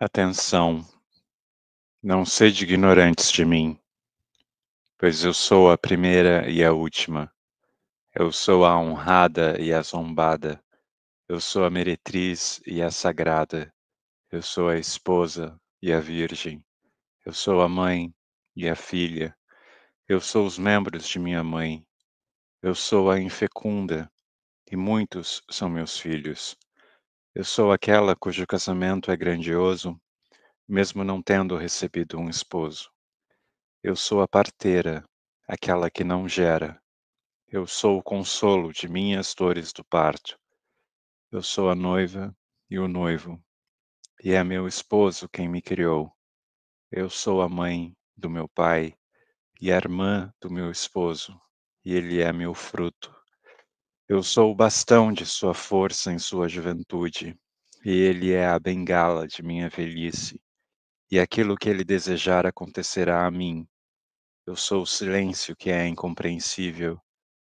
Atenção, não sede ignorantes de mim, pois eu sou a primeira e a última. Eu sou a honrada e a zombada. Eu sou a meretriz e a sagrada. Eu sou a esposa e a virgem. Eu sou a mãe e a filha. Eu sou os membros de minha mãe. Eu sou a infecunda, e muitos são meus filhos. Eu sou aquela cujo casamento é grandioso, mesmo não tendo recebido um esposo. Eu sou a parteira, aquela que não gera. Eu sou o consolo de minhas dores do parto. Eu sou a noiva e o noivo, e é meu esposo quem me criou. Eu sou a mãe do meu pai e a irmã do meu esposo, e ele é meu fruto. Eu sou o bastão de sua força em sua juventude, e ele é a bengala de minha velhice, e aquilo que ele desejar acontecerá a mim. Eu sou o silêncio que é incompreensível,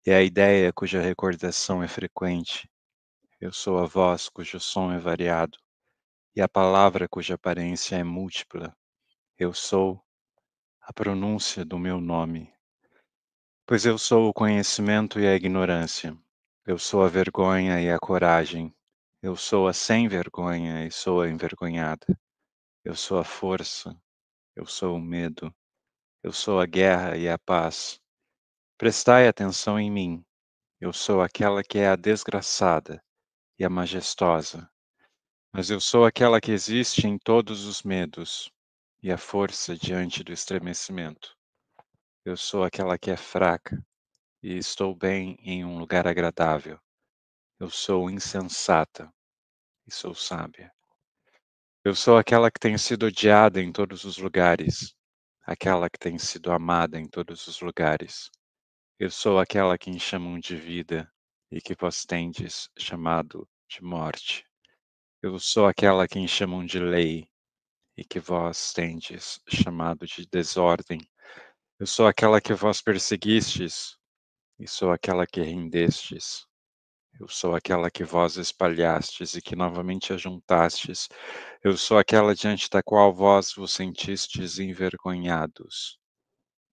e a ideia cuja recordação é frequente. Eu sou a voz cujo som é variado, e a palavra cuja aparência é múltipla. Eu sou a pronúncia do meu nome, pois eu sou o conhecimento e a ignorância. Eu sou a vergonha e a coragem. Eu sou a sem vergonha e sou a envergonhada. Eu sou a força, eu sou o medo. Eu sou a guerra e a paz. Prestai atenção em mim. Eu sou aquela que é a desgraçada e a majestosa. Mas eu sou aquela que existe em todos os medos, e a força diante do estremecimento. Eu sou aquela que é fraca, e estou bem em um lugar agradável. Eu sou insensata, e sou sábia. Eu sou aquela que tem sido odiada em todos os lugares, aquela que tem sido amada em todos os lugares. Eu sou aquela que chamam de vida, e que vós tendes chamado de morte. Eu sou aquela que chamam de lei, e que vós tendes chamado de desordem. Eu sou aquela que vós perseguistes, e sou aquela que rendestes. Eu sou aquela que vós espalhastes e que novamente ajuntastes. Eu sou aquela diante da qual vós vos sentistes envergonhados,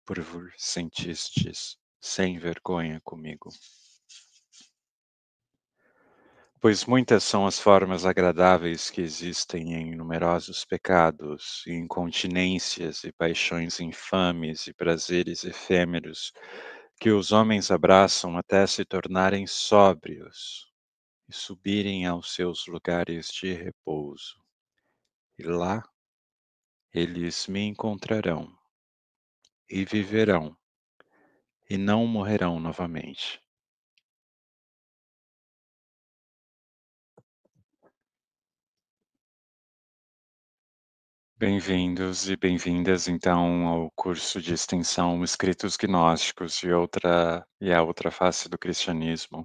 por vos sentistes sem vergonha comigo. Pois muitas são as formas agradáveis que existem em numerosos pecados, e incontinências e paixões infames e prazeres efêmeros, que os homens abraçam até se tornarem sóbrios e subirem aos seus lugares de repouso. E lá eles me encontrarão, e viverão, e não morrerão novamente. Bem-vindos e bem-vindas, então, ao curso de extensão Escritos Gnósticos e a outra face do cristianismo.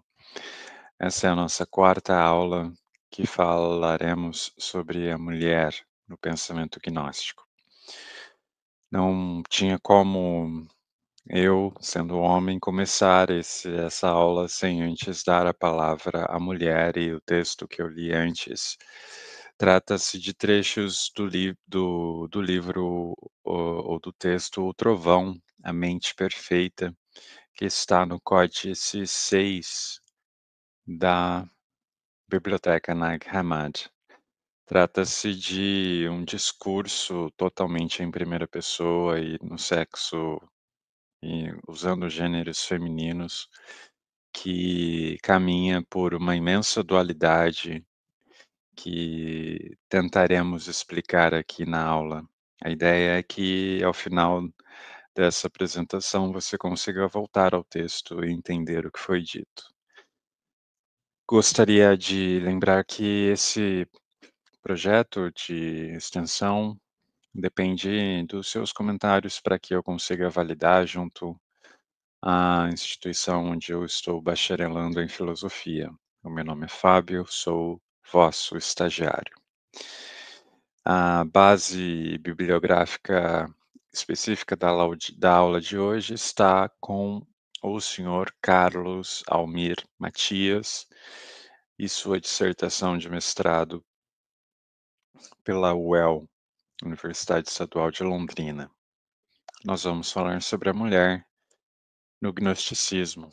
Essa é a nossa quarta aula que falaremos sobre a mulher no pensamento gnóstico. Não tinha como eu, sendo homem, começar essa aula sem antes dar a palavra à mulher, e o texto que eu li antes trata-se de trechos do livro ou do texto O Trovão, A Mente Perfeita, que está no Códice 6 da Biblioteca Nag Hammadi. Trata-se de um discurso totalmente em primeira pessoa e no sexo e usando gêneros femininos, que caminha por uma imensa dualidade que tentaremos explicar aqui na aula. A ideia é que, ao final dessa apresentação, você consiga voltar ao texto e entender o que foi dito. Gostaria de lembrar que esse projeto de extensão depende dos seus comentários para que eu consiga validar junto à instituição onde eu estou bacharelando em filosofia. O meu nome é Fábio, sou vosso estagiário. A base bibliográfica específica da aula de hoje está com o senhor Carlos Almir Matias e sua dissertação de mestrado pela UEL, Universidade Estadual de Londrina. Nós vamos falar sobre a mulher no gnosticismo,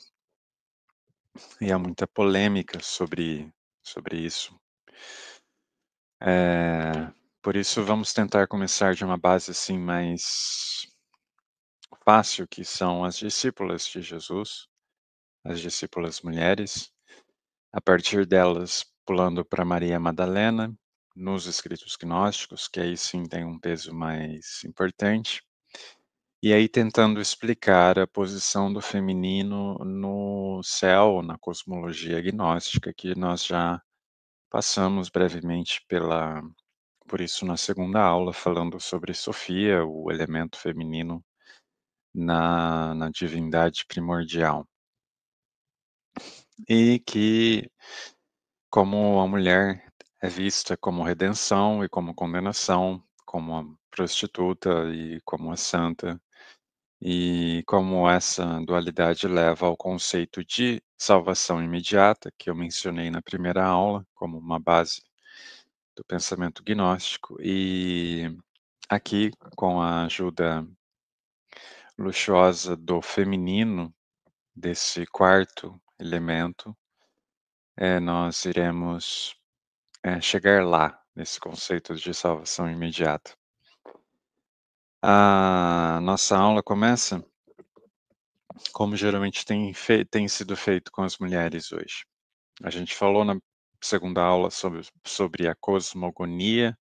e há muita polêmica sobre isso. Por isso vamos tentar começar de uma base, assim, mais fácil, que são as discípulas de Jesus, as discípulas mulheres, a partir delas pulando para Maria Madalena, nos escritos gnósticos, que aí sim tem um peso mais importante, e aí tentando explicar a posição do feminino no céu, na cosmologia gnóstica, que nós já passamos brevemente por isso na segunda aula, falando sobre Sofia, o elemento feminino na divindade primordial. E que, como a mulher é vista como redenção e como condenação, como a prostituta e como a santa, e como essa dualidade leva ao conceito de salvação imediata, que eu mencionei na primeira aula, como uma base do pensamento gnóstico, e aqui, com a ajuda luxuosa do feminino, desse quarto elemento, nós iremos, chegar lá, nesse conceito de salvação imediata. A nossa aula começa como geralmente tem sido feito com as mulheres hoje. A gente falou na segunda aula sobre a cosmogonia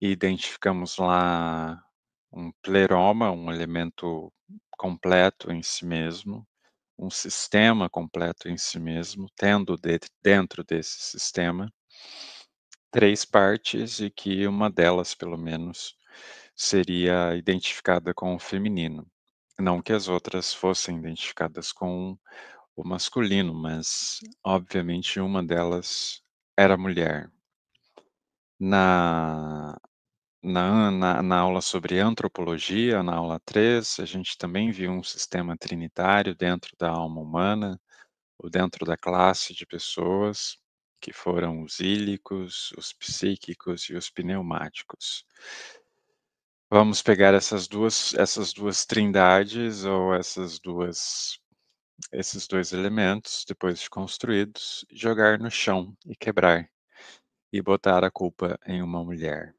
e identificamos lá um pleroma, um elemento completo em si mesmo, um sistema completo em si mesmo, tendo dentro desse sistema 3 partes e que uma delas, pelo menos, seria identificada com o feminino. Não que as outras fossem identificadas com o masculino, mas obviamente uma delas era mulher. Na na aula sobre antropologia, na aula 3, a gente também viu um sistema trinitário dentro da alma humana, ou dentro da classe de pessoas, que foram os ílicos, os psíquicos e os pneumáticos. Vamos pegar essas duas trindades ou esses 2 elementos, depois de construídos, jogar no chão e quebrar, e botar a culpa em uma mulher.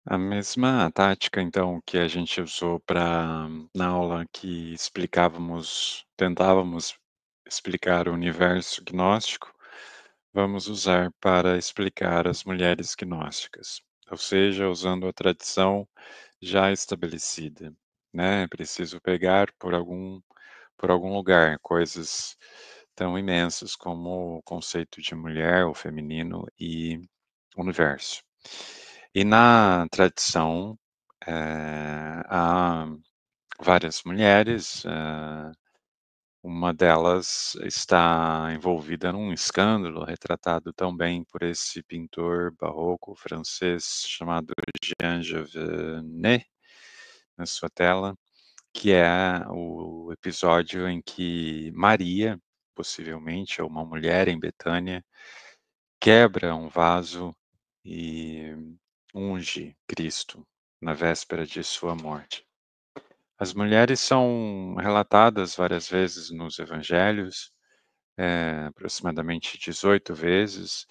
A mesma tática, então, que a gente usou para na aula que tentávamos explicar o universo gnóstico, vamos usar para explicar as mulheres gnósticas, ou seja, usando a tradição já estabelecida, né, é preciso pegar por algum lugar coisas tão imensas como o conceito de mulher, o feminino e universo. E na tradição, há várias mulheres, uma delas está envolvida num escândalo retratado tão bem por esse pintor barroco francês chamado Jean Genet, na sua tela, que é o episódio em que Maria, possivelmente, ou uma mulher em Betânia, quebra um vaso e unge Cristo na véspera de sua morte. As mulheres são relatadas várias vezes nos evangelhos, aproximadamente 18 vezes.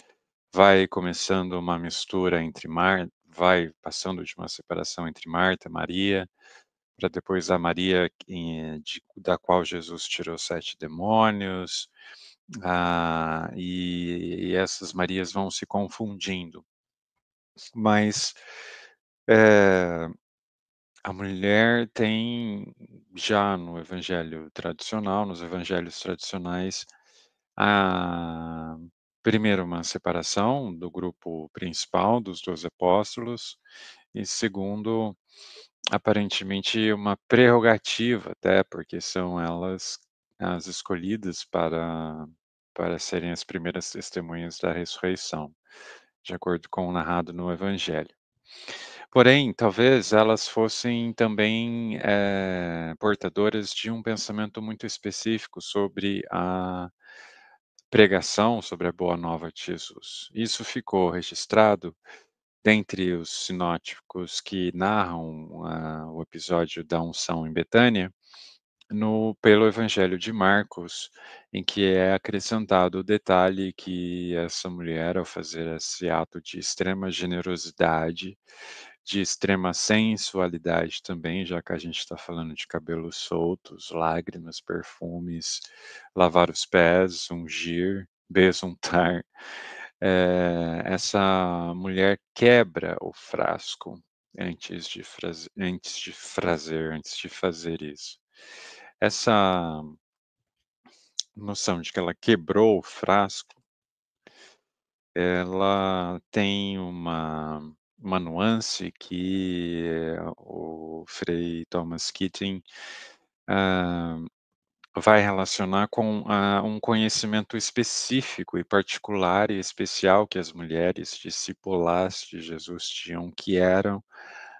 Vai começando uma mistura vai passando de uma separação entre Marta e Maria, para depois a Maria da qual Jesus tirou 7 demônios, e essas Marias vão se confundindo. Mas, eh, a mulher tem já no evangelho tradicional, nos evangelhos tradicionais, a primeiro uma separação do grupo principal dos 12 apóstolos e segundo, aparentemente uma prerrogativa até, porque são elas as escolhidas para serem as primeiras testemunhas da ressurreição, de acordo com o narrado no evangelho. Porém, talvez elas fossem também, portadoras de um pensamento muito específico sobre pregação sobre a boa nova de Jesus. Isso ficou registrado dentre os sinóticos que narram o episódio da unção em Betânia, pelo Evangelho de Marcos, em que é acrescentado o detalhe que essa mulher, ao fazer esse ato de extrema generosidade, de extrema sensualidade também, já que a gente está falando de cabelos soltos, lágrimas, perfumes, lavar os pés, ungir, besuntar, essa mulher quebra o frasco antes de fazer isso. Essa noção de que ela quebrou o frasco, ela tem uma nuance que o Frei Thomas Keating, hã, vai relacionar com, um conhecimento específico e particular e especial que as mulheres discípulas de Jesus tinham, que eram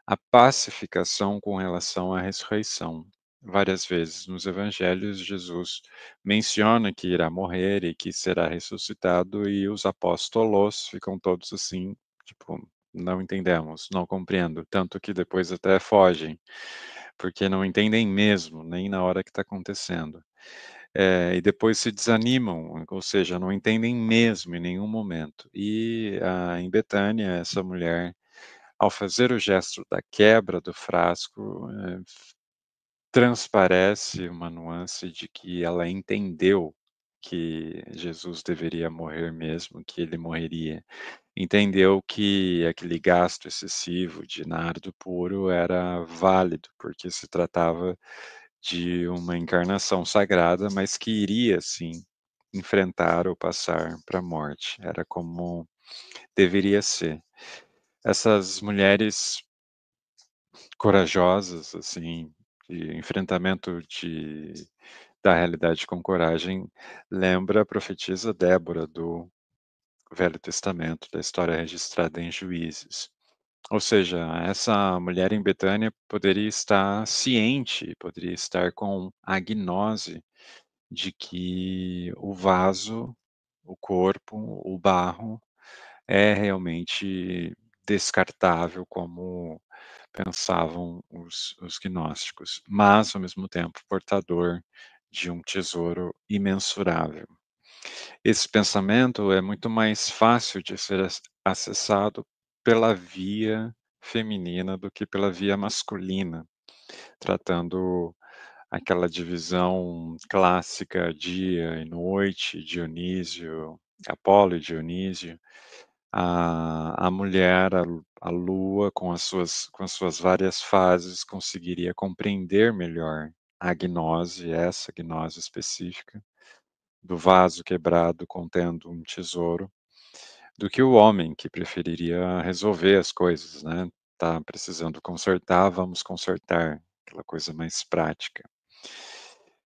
a pacificação com relação à ressurreição. Várias vezes nos evangelhos, Jesus menciona que irá morrer e que será ressuscitado, e os apóstolos ficam todos assim, tipo, não entendemos, não compreendo, tanto que depois até fogem, porque não entendem mesmo, nem na hora que está acontecendo. E depois se desanimam, ou seja, não entendem mesmo em nenhum momento. E em Betânia, essa mulher, ao fazer o gesto da quebra do frasco, transparece uma nuance de que ela entendeu que Jesus deveria morrer mesmo, que ele morreria. Entendeu que aquele gasto excessivo de nardo puro era válido, porque se tratava de uma encarnação sagrada, mas que iria sim enfrentar ou passar para a morte. Era como deveria ser. Essas mulheres corajosas, assim, de enfrentamento da realidade com coragem, lembra a profetisa Débora do Velho Testamento, da história registrada em Juízes. Ou seja, essa mulher em Betânia poderia estar ciente, poderia estar com a gnose de que o vaso, o corpo, o barro é realmente descartável, como pensavam os gnósticos, mas, ao mesmo tempo, portador de um tesouro imensurável. Esse pensamento é muito mais fácil de ser acessado pela via feminina do que pela via masculina, tratando aquela divisão clássica dia e noite, Dionísio, Apolo e Dionísio. A mulher, a lua, com as suas várias fases, conseguiria compreender melhor a gnose, essa gnose específica, do vaso quebrado contendo um tesouro, do que o homem, que preferiria resolver as coisas, né. Tá precisando consertar, vamos consertar, aquela coisa mais prática.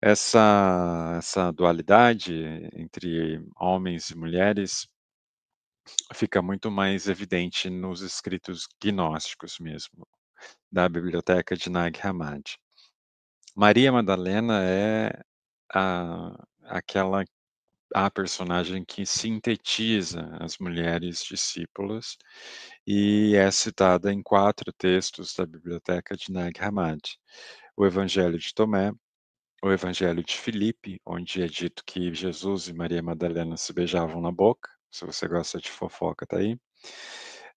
Essa dualidade entre homens e mulheres fica muito mais evidente nos escritos gnósticos mesmo, da biblioteca de Nag Hammadi. Maria Madalena é aquela a personagem que sintetiza as mulheres discípulas e é citada em 4 textos da biblioteca de Nag Hammadi: o Evangelho de Tomé, o Evangelho de Filipe, onde é dito que Jesus e Maria Madalena se beijavam na boca. Se você gosta de fofoca, tá aí.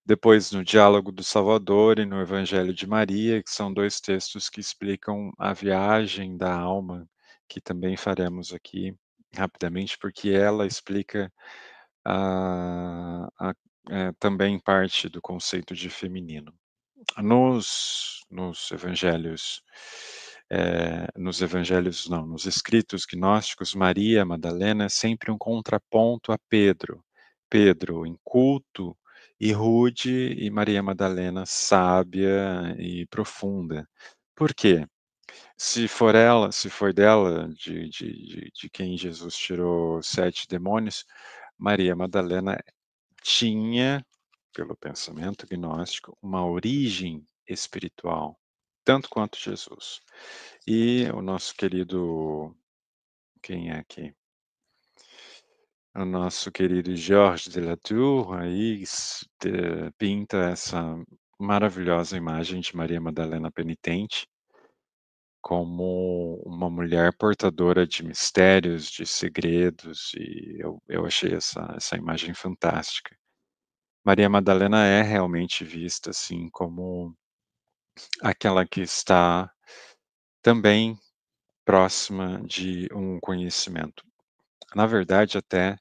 Depois, no Diálogo do Salvador e no Evangelho de Maria, que são 2 textos que explicam a viagem da alma, que também faremos aqui rapidamente, porque ela explica também parte do conceito de feminino. Nos evangelhos não, nos escritos gnósticos, Maria Madalena é sempre um contraponto a Pedro. Pedro inculto e rude, e Maria Madalena sábia e profunda. Por quê? Se foi dela, de quem Jesus tirou 7 demônios, Maria Madalena tinha, pelo pensamento gnóstico, uma origem espiritual, tanto quanto Jesus. E o nosso querido, quem é aqui? O nosso querido Georges de Latour aí pinta essa maravilhosa imagem de Maria Madalena penitente como uma mulher portadora de mistérios, de segredos, e eu achei essa imagem fantástica. Maria Madalena é realmente vista, assim, como aquela que está também próxima de um conhecimento. Na verdade, até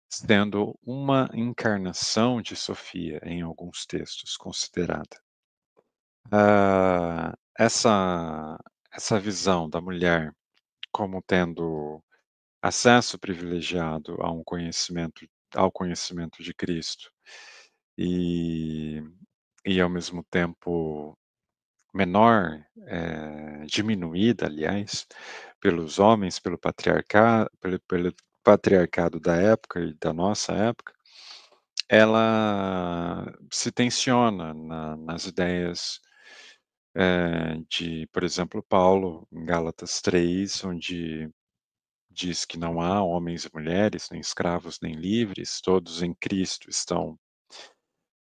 sendo uma encarnação de Sofia em alguns textos considerada. Essa visão da mulher como tendo acesso privilegiado a um conhecimento ao conhecimento de Cristo, e ao mesmo tempo menor, diminuída aliás, pelos homens, pelo patriarcado da época e da nossa época, ela se tensiona nas ideias, de, por exemplo, Paulo, em Gálatas 3, onde diz que não há homens e mulheres, nem escravos nem livres, todos em Cristo estão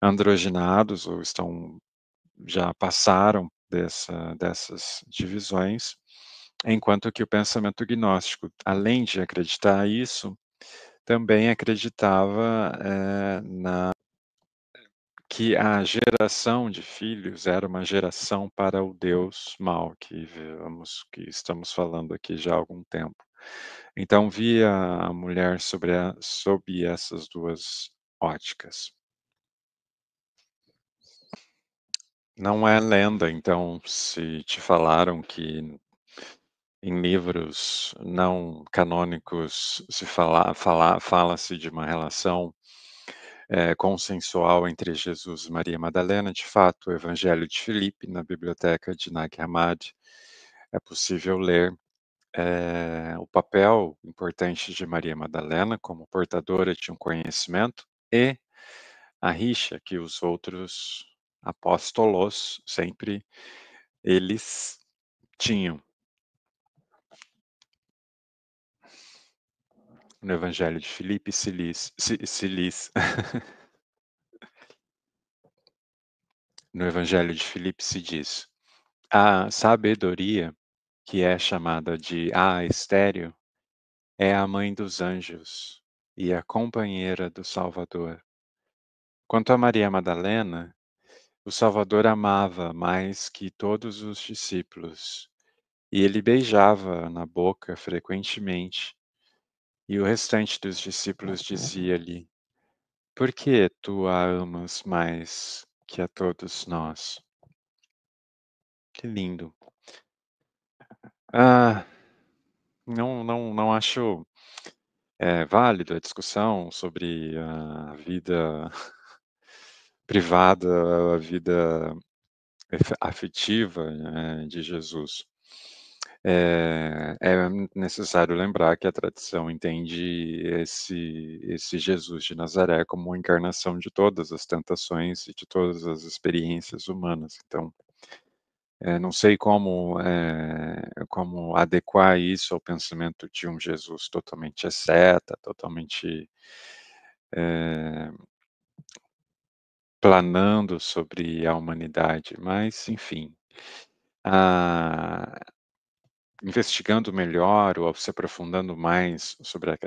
androgenados ou já passaram dessas divisões, enquanto que o pensamento gnóstico, além de acreditar isso, também acreditava, que a geração de filhos era uma geração para o Deus mau, que estamos falando aqui já há algum tempo. Então via a mulher sob essas 2 óticas. Não é lenda, então, se te falaram que em livros não canônicos fala-se de uma relação, consensual entre Jesus e Maria Madalena, de fato, o Evangelho de Filipe, na biblioteca de Nag Hammadi, é possível ler, o papel importante de Maria Madalena como portadora de um conhecimento e a rixa que os outros apóstolos sempre eles tinham. No Evangelho de Filipe se no Evangelho de Filipe se diz: "A sabedoria, que é chamada de a estéril, é a mãe dos anjos e a companheira do Salvador. Quanto a Maria Madalena, o Salvador amava mais que todos os discípulos, e ele beijava na boca frequentemente, e o restante dos discípulos dizia-lhe: Por que tu a amas mais que a todos nós?" Que lindo. Ah, não acho, válido a discussão sobre a vida privada, a vida afetiva, de Jesus. É necessário lembrar que a tradição entende esse Jesus de Nazaré como uma encarnação de todas as tentações e de todas as experiências humanas. Então, não sei como adequar isso ao pensamento de um Jesus totalmente asceta, totalmente, eh, planando sobre a humanidade, mas enfim. Ah, investigando melhor ou se aprofundando mais sobre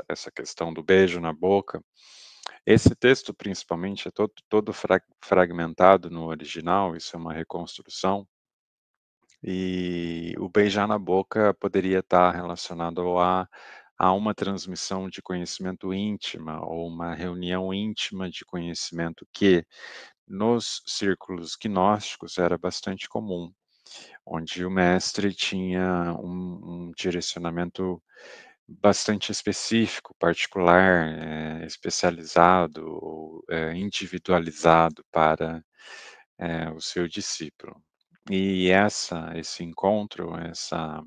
essa questão do beijo na boca, esse texto principalmente é todo fragmentado no original, isso é uma reconstrução, e o beijar na boca poderia estar relacionado a uma transmissão de conhecimento íntima ou uma reunião íntima de conhecimento que, nos círculos gnósticos, era bastante comum, onde o mestre tinha um direcionamento bastante específico, particular, especializado ou, individualizado para, o seu discípulo. E esse encontro, essa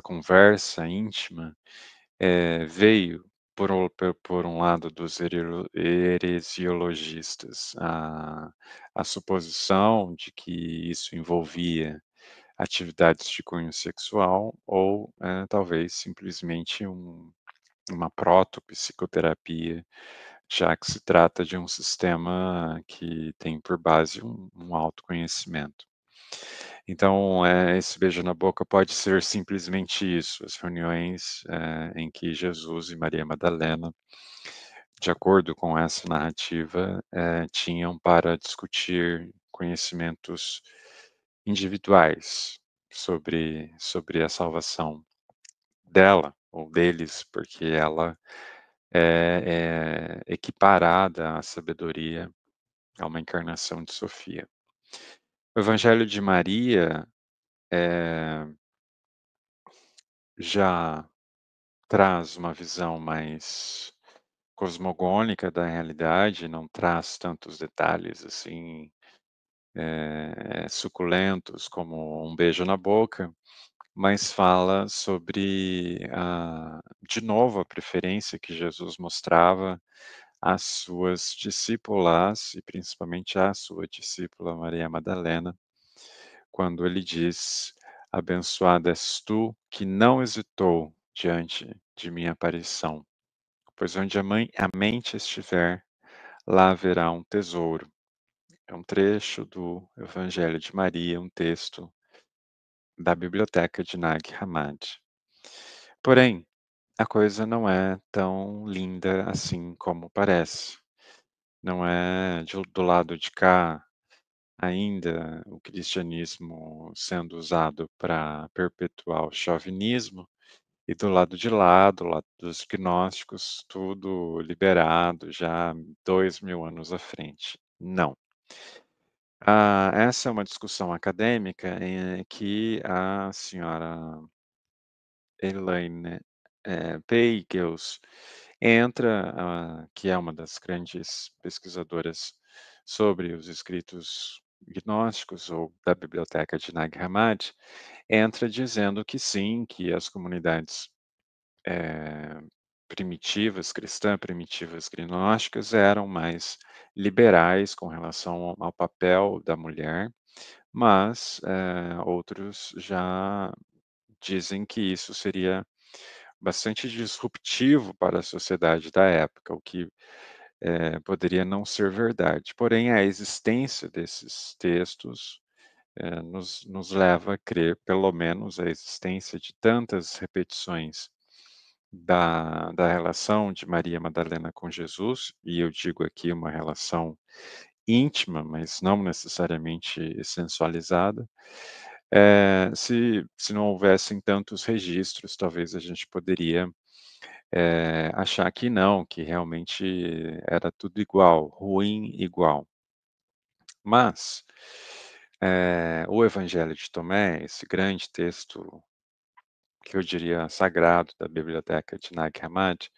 conversa íntima, veio por um lado dos heresiologistas, a suposição de que isso envolvia atividades de cunho sexual ou, talvez simplesmente uma protopsicoterapia, já que se trata de um sistema que tem por base um autoconhecimento. Então, esse beijo na boca pode ser simplesmente isso, as reuniões, em que Jesus e Maria Madalena, de acordo com essa narrativa, tinham para discutir conhecimentos individuais sobre a salvação dela ou deles, porque ela é equiparada à sabedoria, a uma encarnação de Sofia. O Evangelho de Maria, eh, já traz uma visão mais cosmogônica da realidade, não traz tantos detalhes, assim, suculentos como um beijo na boca, mas fala sobre de novo, a preferência que Jesus mostrava às suas discípulas e principalmente à sua discípula Maria Madalena, quando ele diz: "Abençoada és tu que não hesitou diante de minha aparição, pois onde a mente estiver, lá haverá um tesouro". É um trecho do Evangelho de Maria, um texto da biblioteca de Nag Hammadi. Porém, a coisa não é tão linda assim como parece. Não é do lado de cá ainda o cristianismo sendo usado para perpetuar o chauvinismo, e do lado de lá, do lado dos gnósticos, tudo liberado já 2000 anos à frente. Não. Essa é uma discussão acadêmica, que a senhora Elaine, Pagels entra, que é uma das grandes pesquisadoras sobre os escritos gnósticos ou da biblioteca de Nag Hammadi, entra dizendo que sim, que as comunidades, eh, primitivas gnósticas eram mais liberais com relação ao papel da mulher, mas, outros já dizem que isso seria bastante disruptivo para a sociedade da época, o que, poderia não ser verdade. Porém, a existência desses textos, nos leva a crer, pelo menos, a existência de tantas repetições da relação de Maria Madalena com Jesus, e eu digo aqui uma relação íntima, mas não necessariamente sensualizada. Se não houvessem tantos registros, talvez a gente poderia, achar que não, que realmente era tudo igual, ruim igual. Mas, o Evangelho de Tomé, esse grande texto que eu diria sagrado da biblioteca de Nag Hammadi,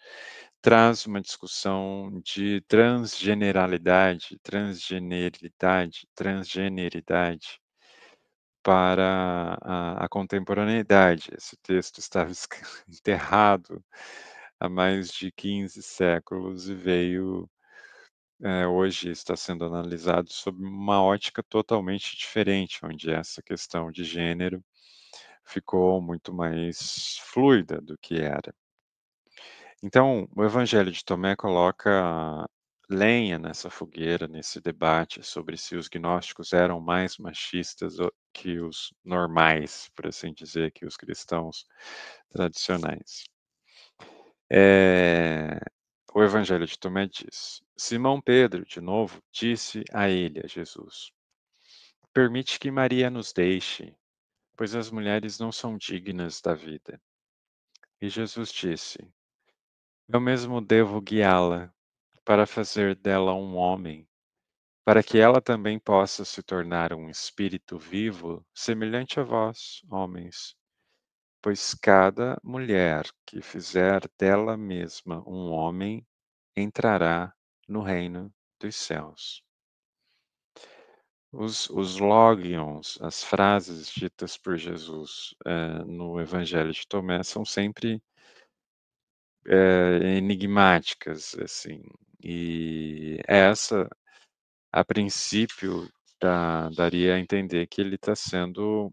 traz uma discussão de transgeneridade para a contemporaneidade. Esse texto estava enterrado há mais de 15 séculos e veio, hoje está sendo analisado sob uma ótica totalmente diferente, onde essa questão de gênero ficou muito mais fluida do que era. Então, o Evangelho de Tomé coloca lenha nessa fogueira, nesse debate sobre se os gnósticos eram mais machistas que os normais, por assim dizer, que os cristãos tradicionais. Eh, o Evangelho de Tomé diz: Simão Pedro, de novo, disse a ele, a Jesus: Permite que Maria nos deixe, pois as mulheres não são dignas da vida. E Jesus disse: Eu mesmo devo guiá-la para fazer dela um homem, para que ela também possa se tornar um espírito vivo, semelhante a vós, homens. Pois cada mulher que fizer dela mesma um homem entrará no reino dos céus. Os logions, as frases ditas por Jesus, no Evangelho de Tomé são sempre, enigmáticas, assim, e essa, a princípio, daria a entender que ele está sendo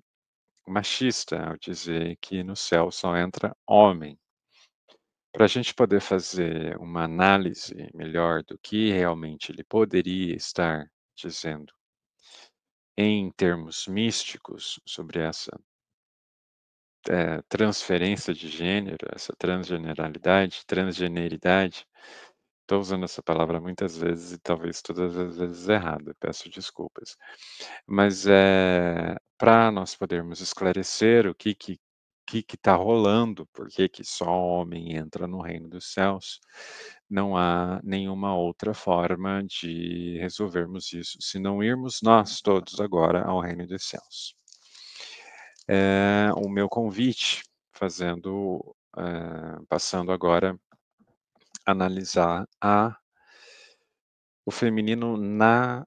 machista ao dizer que no céu só entra homem. a gente poder fazer uma análise melhor do que realmente ele poderia estar dizendo em termos místicos sobre essa, transferência de gênero, essa transgeneralidade, transgeneridade. Estou usando essa palavra muitas vezes e talvez todas as vezes errado, peço desculpas. Mas, pra nós podermos esclarecer o que está rolando, por que que só homem entra no reino dos céus, não há nenhuma outra forma de resolvermos isso, se não irmos nós todos agora ao reino dos céus. O meu convite, passando agora a analisar a o feminino no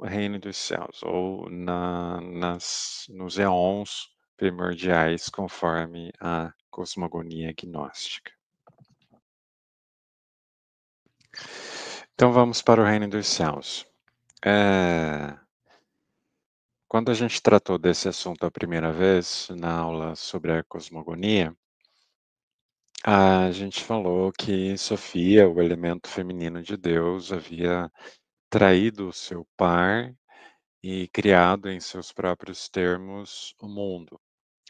reino dos céus, ou nos éons primordiais, conforme a cosmogonia gnóstica. Então vamos para o reino dos céus. Eh, Quando a gente tratou desse assunto a primeira vez, na aula sobre a cosmogonia, a gente falou que Sofia, o elemento feminino de Deus, havia traído o seu par e criado em seus próprios termos o mundo,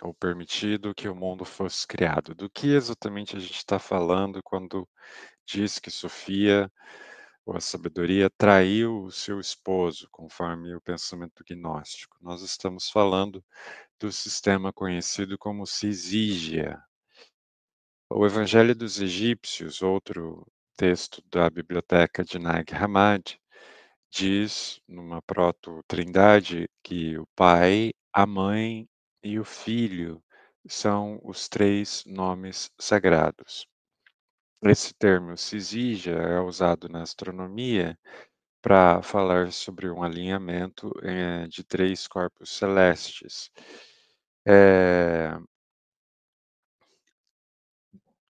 ou permitido que o mundo fosse criado. Do que exatamente a gente está falando quando diz que Sofia, ou a sabedoria, traiu o seu esposo, conforme o pensamento gnóstico? Nós estamos falando do sistema conhecido como Syzygia. O Evangelho dos Egípcios, outro texto da biblioteca de Nag Hammadi, diz, numa proto-trindade, que o Pai, a Mãe e o Filho são os 3 nomes sagrados. Esse termo Syzygia é usado na astronomia para falar sobre um alinhamento, de 3 corpos celestes. Eh,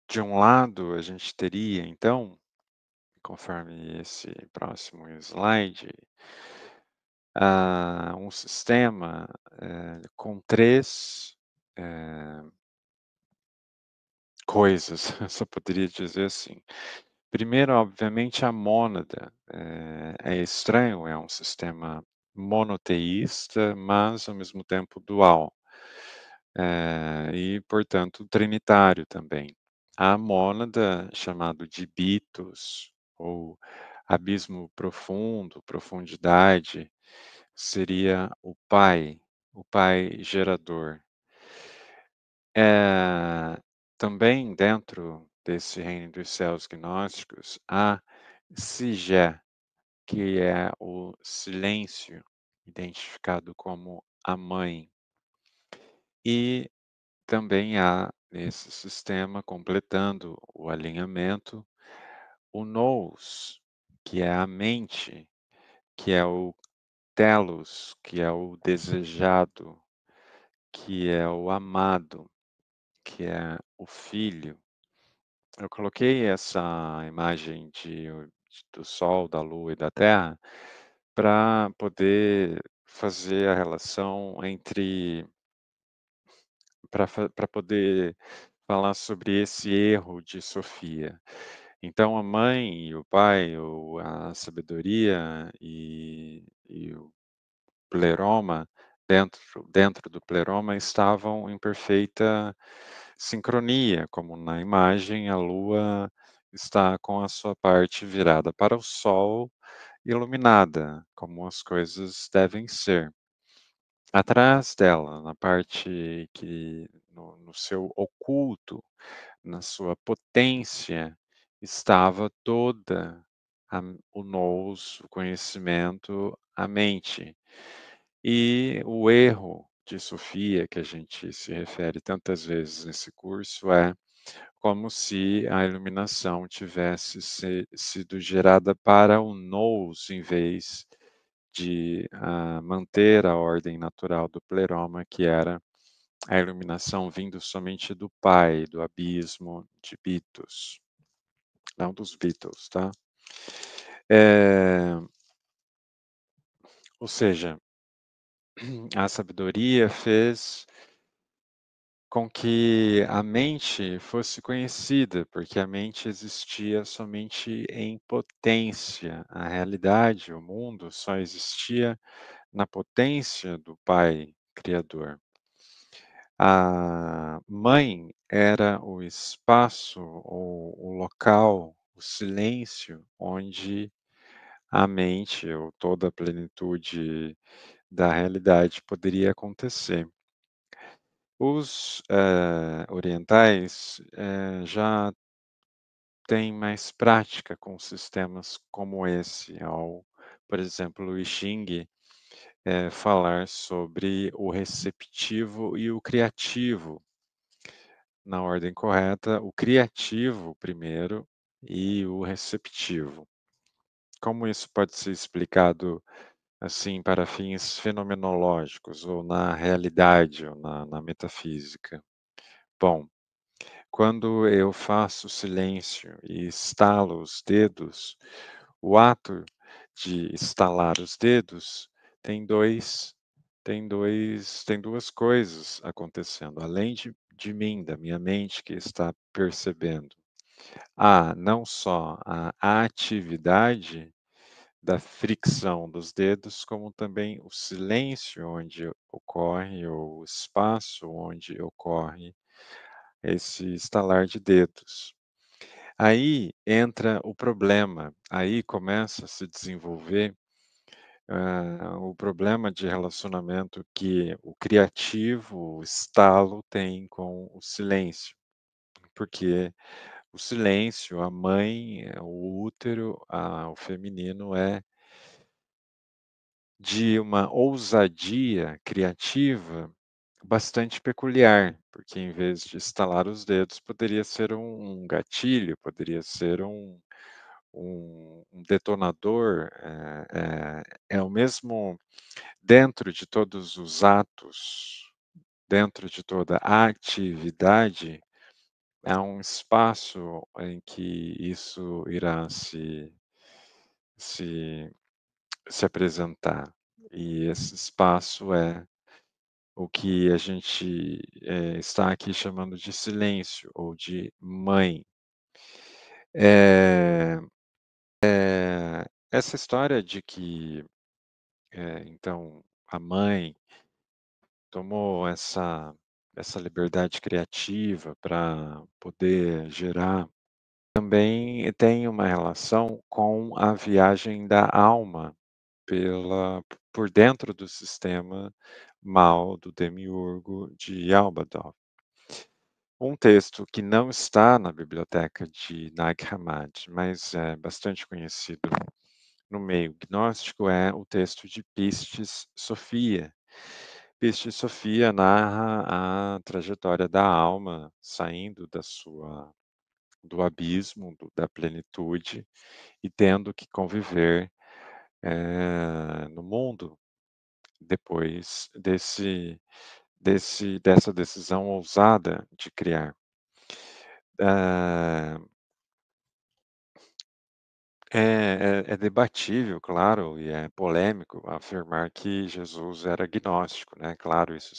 de um lado, a gente teria, então, conforme esse próximo slide, um sistema, com 3 eh, coisas, só poderia dizer assim. Primeiro, obviamente, a mônada, é estranho, é um sistema monoteísta, mas ao mesmo tempo dual, e portanto trinitário também. A mônada, chamado de bitos ou abismo profundo, profundidade, seria o pai gerador. Eh, Também dentro desse reino dos céus gnósticos, há Sigé, que é o silêncio, identificado como a mãe. E também há nesse sistema, completando o alinhamento, o nous, que é a mente, que é o telos, que é o desejado, que é o amado, que é o filho. Eu coloquei essa imagem do Sol, da Lua e da Terra para poder fazer a relação entre para poder falar sobre esse erro de Sofia. Então a mãe e o pai, ou a sabedoria e o pleroma, dentro do pleroma, estavam em perfeita sincronia, como na imagem a lua está com a sua parte virada para o sol, iluminada, como as coisas devem ser. Atrás dela, na parte que no seu oculto, na sua potência, estava toda o nous, o conhecimento, a mente. E o erro de Sofia, que a gente se refere tantas vezes nesse curso, é como se a iluminação tivesse sido gerada para o nous, em vez de manter a ordem natural do pleroma, que era a iluminação vindo somente do Pai, do abismo de Bitos, não dos Beatles, tá? Eh, ou seja, a sabedoria fez com que a mente fosse conhecida, porque a mente existia somente em potência. A realidade, o mundo, só existia na potência do Pai Criador. A mãe era o espaço ou o local, o silêncio onde a mente ou toda a plenitude da realidade poderia acontecer. Os, orientais, já têm mais prática com sistemas como esse, ao, por exemplo, o I Ching, falar sobre o receptivo e o criativo, na ordem correta, o criativo primeiro e o receptivo. Como isso pode ser explicado, assim, para fins fenomenológicos ou na realidade ou na metafísica? Bom, quando eu faço silêncio e estalo os dedos, o ato de estalar os dedos tem dois tem 2 coisas acontecendo, além de mim, da minha mente que está percebendo. Há não só a atividade da fricção dos dedos, como também o silêncio onde ocorre, ou o espaço onde ocorre esse estalar de dedos. Aí entra o problema, aí começa a se desenvolver, o problema de relacionamento que o criativo, o estalo, tem com o silêncio, porque o silêncio, a mãe, o útero, o feminino é de uma ousadia criativa bastante peculiar, porque em vez de estalar os dedos, poderia ser um gatilho, poderia ser um detonador, é o mesmo dentro de todos os atos, dentro de toda a atividade, há um espaço em que isso irá se se apresentar, e esse espaço é o que a gente, está aqui chamando de silêncio ou de mãe. Eh essa história de que, então, a mãe tomou essa liberdade criativa para poder gerar, também tem uma relação com a viagem da alma pela por dentro do sistema mal do demiurgo de Albadoth. Um texto que não está na biblioteca de Nag Hammadi, mas é bastante conhecido no meio gnóstico, é o texto de Pistis Sophia. Pistis Sophia narra a trajetória da alma saindo do abismo, da plenitude, e tendo que conviver, no mundo depois dessa decisão ousada de criar. Ah, é debatível, claro, e é polêmico afirmar que Jesus era agnóstico, né, claro, isso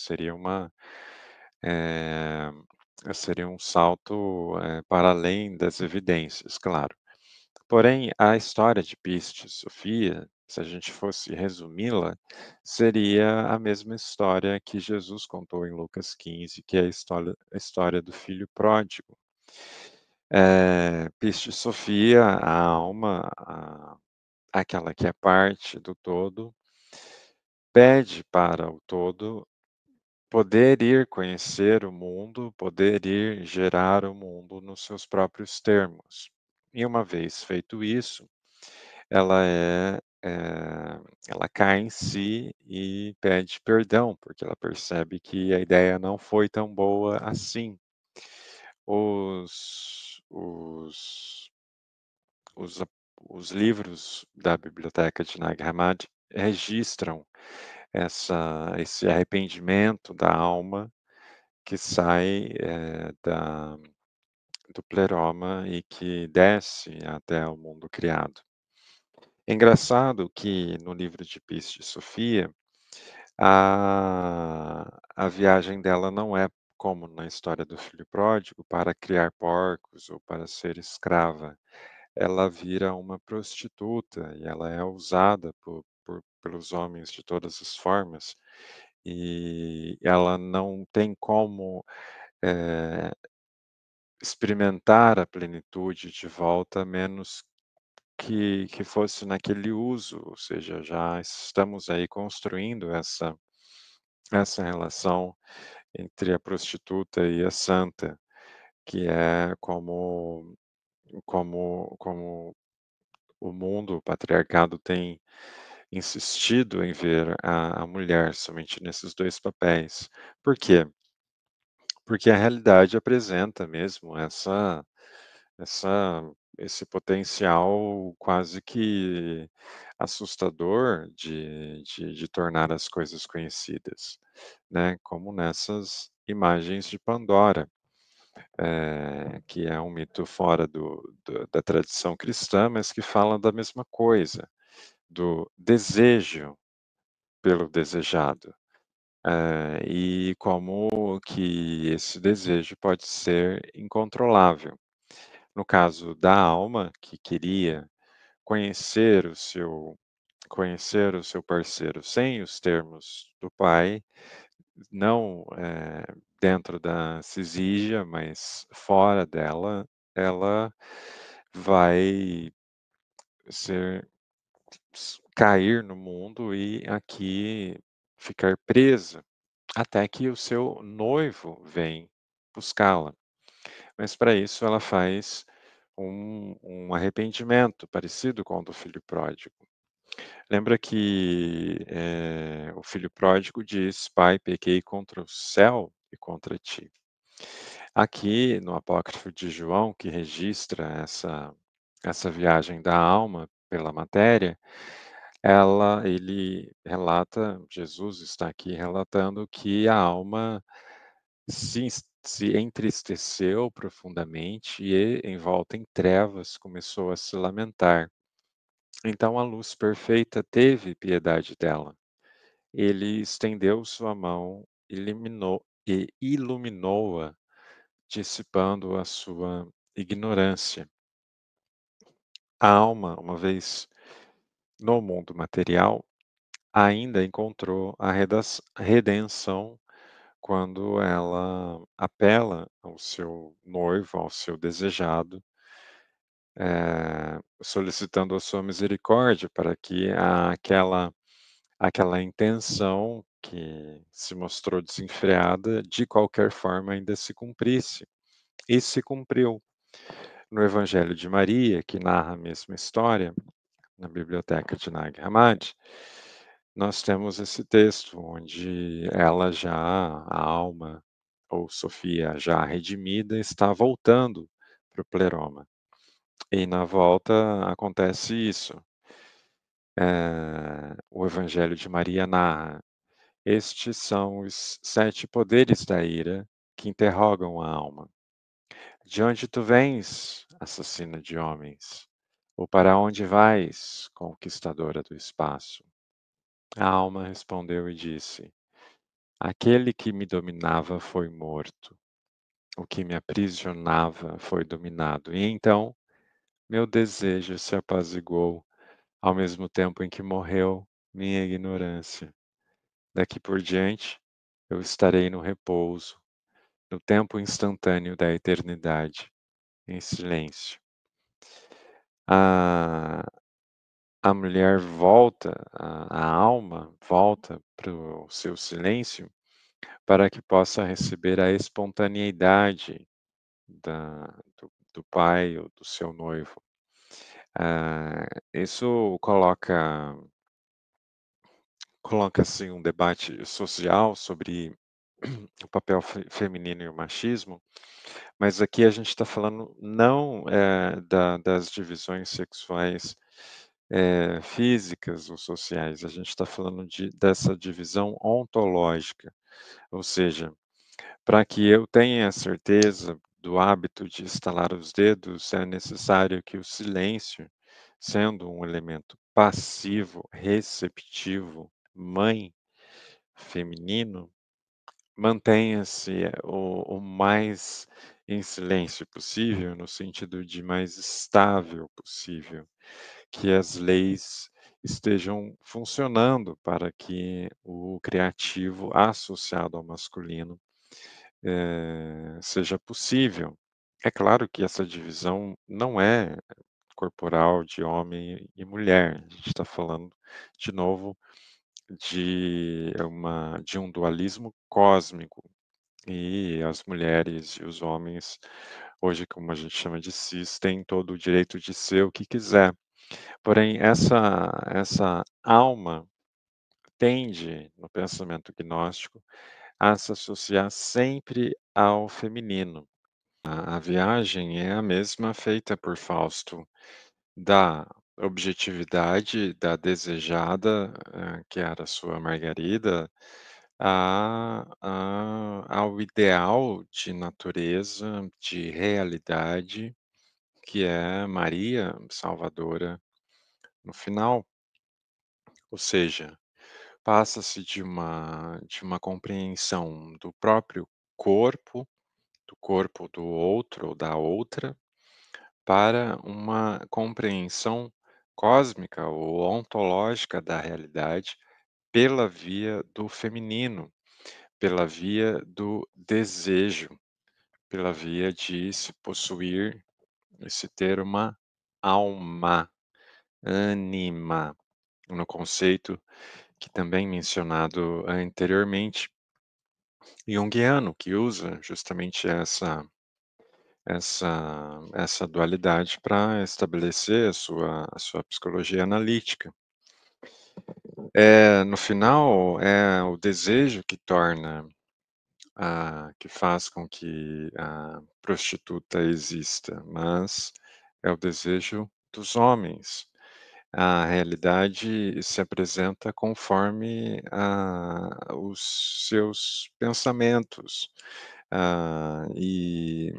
eh, seria um salto, para além das evidências, claro. Porém, a história de Pistis Sophia, se a gente fosse resumi-la, seria a mesma história que Jesus contou em Lucas 15, que é a história do filho pródigo. Pistis Sophia, a alma, aquela que é parte do todo, pede para o todo poder ir conhecer o mundo, poder ir gerar o mundo nos seus próprios termos. E uma vez feito isso, ela ela cai em si e pede perdão, porque ela percebe que a ideia não foi tão boa assim. Os os a os livros da biblioteca de Nag Hammadi registram esse arrependimento da alma que sai, do pleroma e que desce até o mundo criado. É engraçado que no livro de Pis de Sofia, a viagem dela não é como na história do filho pródigo, para criar porcos ou para ser escrava. Ela vira uma prostituta e ela é usada pelos homens de todas as formas, e ela não tem como, eh, experimentar a plenitude de volta, a menos que fosse naquele uso, ou seja, já estamos aí construindo essa relação entre a prostituta e a santa, que é como o mundo, o patriarcado tem insistido em ver a mulher somente nesses 2 papéis. Por quê? Porque a realidade apresenta mesmo essa esse potencial quase que assustador de tornar as coisas conhecidas, né, como nessas imagens de Pandora, que é um mito fora da tradição cristã, mas que fala da mesma coisa, do desejo pelo desejado, e como que esse desejo pode ser incontrolável. No caso da alma, que queria conhecer conhecer o seu parceiro sem os termos do pai, não, dentro da Cisígia, mas fora dela, ela vai ser cair no mundo e aqui ficar presa, até que o seu noivo vem buscá-la. Mas para isso ela faz um arrependimento parecido com o do filho pródigo. Lembra que, o filho pródigo diz: "Pai, pequei contra o céu e contra ti". Aqui no apócrifo de João, que registra essa viagem da alma pela matéria, ele relata, Jesus está aqui relatando que a alma se entristeceu profundamente e, envolta em trevas, começou a se lamentar. Então a luz perfeita teve piedade dela. Ele estendeu sua mão, e iluminou-a, dissipando a sua ignorância. A alma, uma vez no mundo material, ainda encontrou a redenção quando ela apela ao seu noivo, ao seu desejado, solicitando a sua misericórdia para que aquela intenção que se mostrou desenfreada, de qualquer forma ainda se cumprisse. E se cumpriu. No Evangelho de Maria, que narra a mesma história, na biblioteca de Nag Hammadi, nós temos esse texto onde ela já, a alma, ou Sofia já redimida, está voltando para o pleroma. E na volta acontece isso. O Evangelho de Maria narra: estes são os 7 poderes da ira que interrogam a alma. De onde tu vens, assassina de homens? Ou para onde vais, conquistadora do espaço? A alma respondeu e disse: aquele que me dominava foi morto, o que me aprisionava foi dominado. E então meu desejo se apaziguou, ao mesmo tempo em que morreu minha ignorância. Daqui por diante, eu estarei no repouso, no tempo instantâneo da eternidade, em silêncio. A a mulher volta, a alma volta para o seu silêncio, para que possa receber a espontaneidade da do pai ou do seu noivo. Isso coloca, assim, um debate social sobre o papel feminino e o machismo, mas aqui a gente está falando não, das divisões sexuais, físicas ou sociais, a gente está falando dessa divisão ontológica, ou seja, para que eu tenha a certeza do hábito de estalar os dedos, é necessário que o silêncio, sendo um elemento passivo, receptivo, mãe, feminino, mantenha-se o mais em silêncio possível, no sentido de mais estável possível, que as leis estejam funcionando para que o criativo associado ao masculino, seja possível. É claro que essa divisão não é corporal de homem e mulher, a gente está falando, de novo, de um dualismo cósmico, e as mulheres e os homens, hoje como a gente chama de cis, têm todo o direito de ser o que quiser. Porém, essa alma tende, no pensamento gnóstico, a se associar sempre ao feminino. A viagem é a mesma feita por Fausto, da objetividade da desejada, que era sua Margarida, ao ideal de natureza, de realidade, que é Maria Salvadora no final. Ou seja, passa-se de uma compreensão do próprio corpo, do corpo do outro ou da outra, para uma compreensão cósmica ou ontológica da realidade pela via do feminino, pela via do desejo, pela via de se possuir e se ter uma alma, ânima, no conceito que também mencionado anteriormente, junguiano, que usa justamente essa dualidade para estabelecer a sua psicologia analítica. No final, é o desejo que torna que faz com que a prostituta exista, mas é o desejo dos homens. A realidade se apresenta conforme os seus pensamentos, e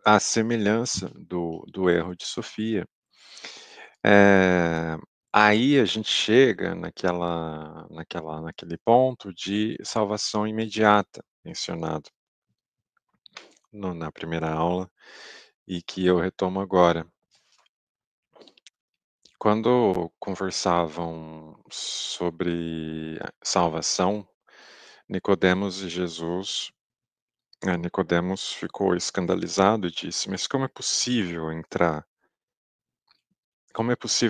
a semelhança do erro de Sofia. Eh, Aí a gente chega naquele ponto de salvação imediata, mencionado na primeira aula, e que eu retomo agora. Quando conversavam sobre a salvação, Nicodemos e Jesus, Nicodemos ficou escandalizado e disse: "Mas como é possível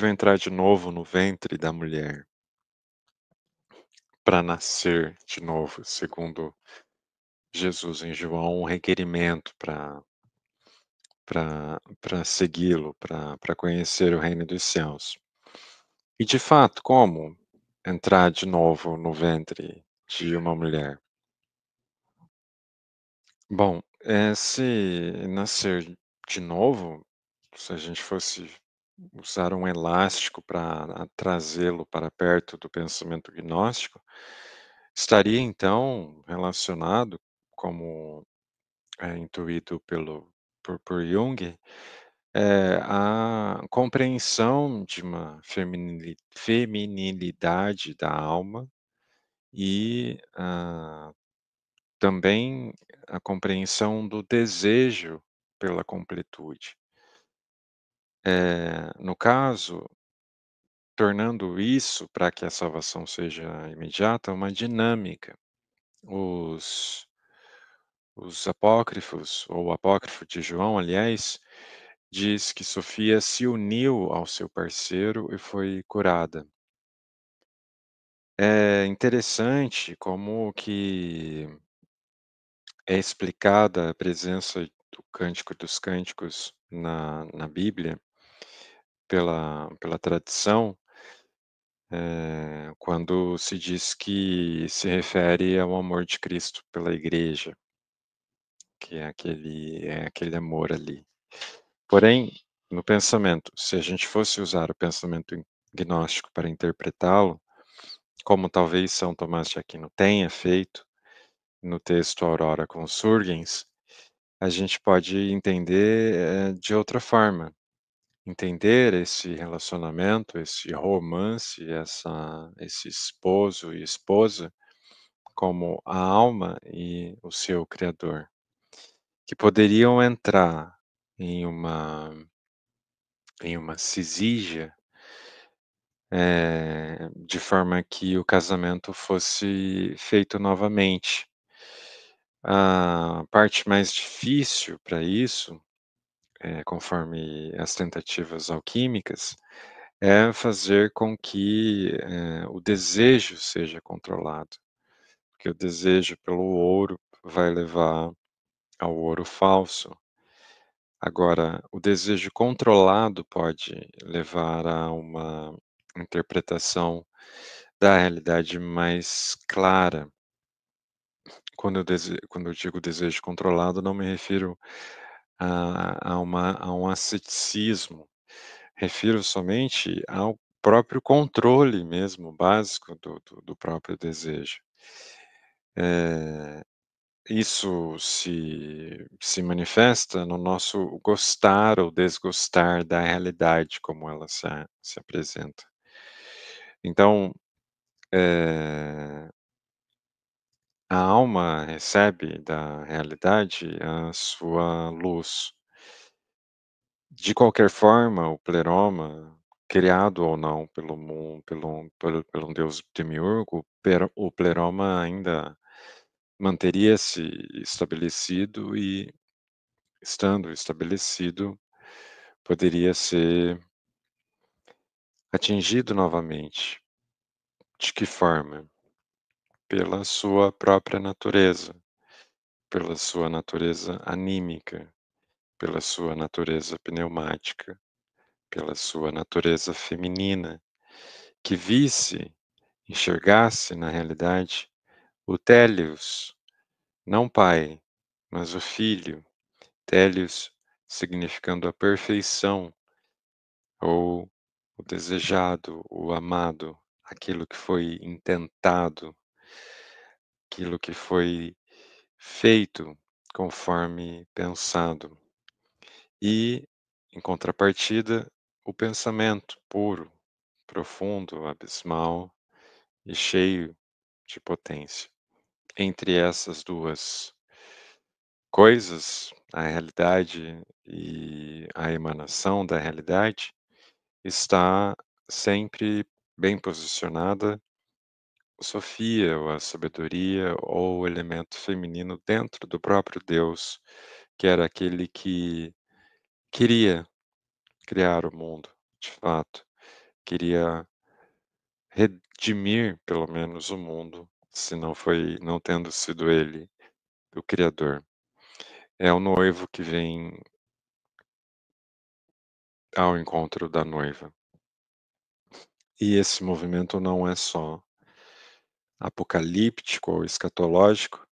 entrar de novo no ventre da mulher para nascer de novo?", segundo Jesus em João, um requerimento para segui-lo, para conhecer o reino dos céus. E de fato, como entrar de novo no ventre de uma mulher? Bom, se nascer de novo, se a gente fosse usar um elástico para trazê-lo para perto do pensamento gnóstico, estaria então relacionado, como é intuído por Jung, a compreensão de uma feminilidade da alma e, também a compreensão do desejo pela completude. No caso, tornando isso, para que a salvação seja imediata, uma dinâmica. Os os apócrifos, ou o apócrifo de João, aliás, diz que Sofia se uniu ao seu parceiro e foi curada. É interessante como que é explicada a presença do Cântico dos Cânticos na Bíblia pela tradição, quando se diz que se refere ao amor de Cristo pela igreja, que é aquele amor ali. Porém, no pensamento, se a gente fosse usar o pensamento gnóstico para interpretá-lo, como talvez São Tomás de Aquino tenha feito no texto Aurora Consurgens, a gente pode entender, de outra forma. Entender esse relacionamento, esse romance, esse esposo e esposa, como a alma e o seu criador, que poderiam entrar em uma cisígia, de forma que o casamento fosse feito novamente. A parte mais difícil para isso, conforme as tentativas alquímicas, é fazer com que, o desejo seja controlado, porque o desejo pelo ouro vai levar ao ouro falso. Agora, o desejo controlado pode levar a uma interpretação da realidade mais clara. Quando eu digo desejo controlado, não me refiro a um asceticismo, refiro somente ao próprio controle mesmo básico do próprio desejo. Eh, Isso se manifesta no nosso gostar ou desgostar da realidade como ela se apresenta. Então, eh, a alma recebe da realidade a sua luz. De qualquer forma, o Pleroma, criado ou não pelo um deus demiurgo, o Pleroma ainda manteria-se estabelecido e, estando estabelecido, poderia ser atingido novamente. De que forma? Pela sua própria natureza, pela sua natureza anímica, pela sua natureza pneumática, pela sua natureza feminina, que enxergasse na realidade o Télios, não pai, mas o filho, Télios significando a perfeição, ou o desejado, o amado, aquilo que foi intentado, aquilo que foi feito conforme pensado. E, em contrapartida, o pensamento puro, profundo, abismal e cheio de potência. Entre essas 2 coisas, a realidade e a emanação da realidade, está sempre bem posicionada Sofia, ou a sabedoria, ou o elemento feminino dentro do próprio Deus, que era aquele que queria criar o mundo, de fato, queria redimir pelo menos o mundo, se não tendo sido ele o criador. É o noivo que vem ao encontro da noiva. E esse movimento não é só apocalíptico ou escatológico,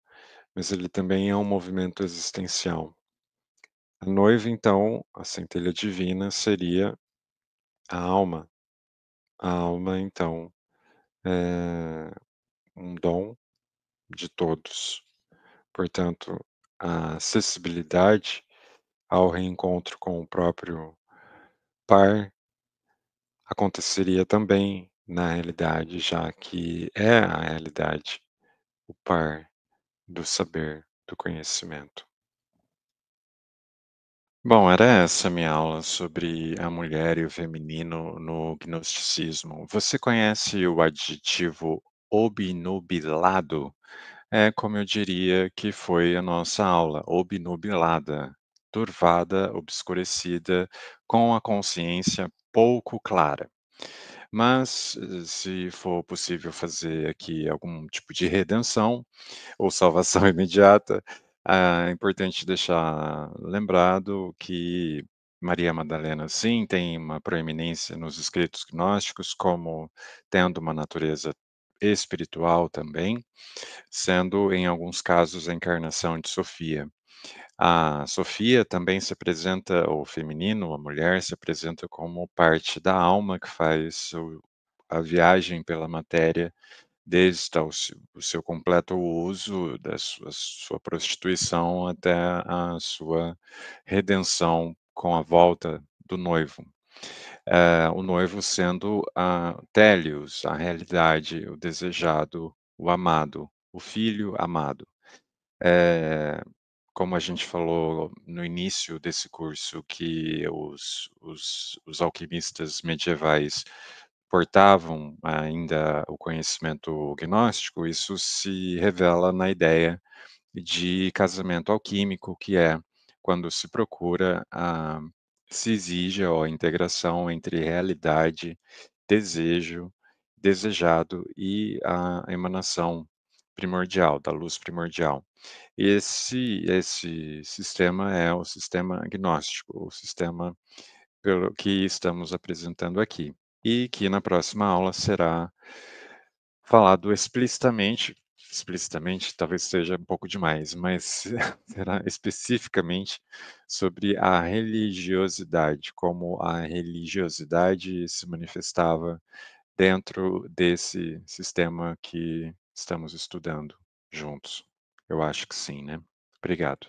mas ele também é um movimento existencial. A noiva, então, a centelha divina, seria a alma. A alma, então, é um dom de todos. Portanto, a acessibilidade ao reencontro com o próprio par aconteceria também na realidade, já que é a realidade, o par do saber, do conhecimento. Bom, era essa a minha aula sobre a mulher e o feminino no gnosticismo. Você conhece o adjetivo obnubilado? É como eu diria que foi a nossa aula, obnubilada, turvada, obscurecida, com a consciência pouco clara. Mas, se for possível fazer aqui algum tipo de redenção ou salvação imediata, é importante deixar lembrado que Maria Madalena, sim, tem uma proeminência nos escritos gnósticos como tendo uma natureza espiritual também, sendo em alguns casos a encarnação de Sofia. A Sofia também se apresenta, o feminino, a mulher, se apresenta como parte da alma que faz a viagem pela matéria desde o seu completo uso, da sua prostituição até a sua redenção com a volta do noivo. O noivo sendo a Télios, a realidade, o desejado, o amado. o filho amado. Eh, Como a gente falou no início desse curso que os alquimistas medievais portavam ainda o conhecimento gnóstico, isso se revela na ideia de casamento alquímico, que é quando se procura se exige a integração entre realidade, desejo, desejado e a emanação primordial, da luz primordial. Esse sistema é o sistema gnóstico, o sistema pelo que estamos apresentando aqui, e que na próxima aula será falado explicitamente talvez seja um pouco demais, mas será especificamente sobre a religiosidade, como a religiosidade se manifestava dentro desse sistema que estamos estudando juntos. Eu acho que sim, né. Obrigado.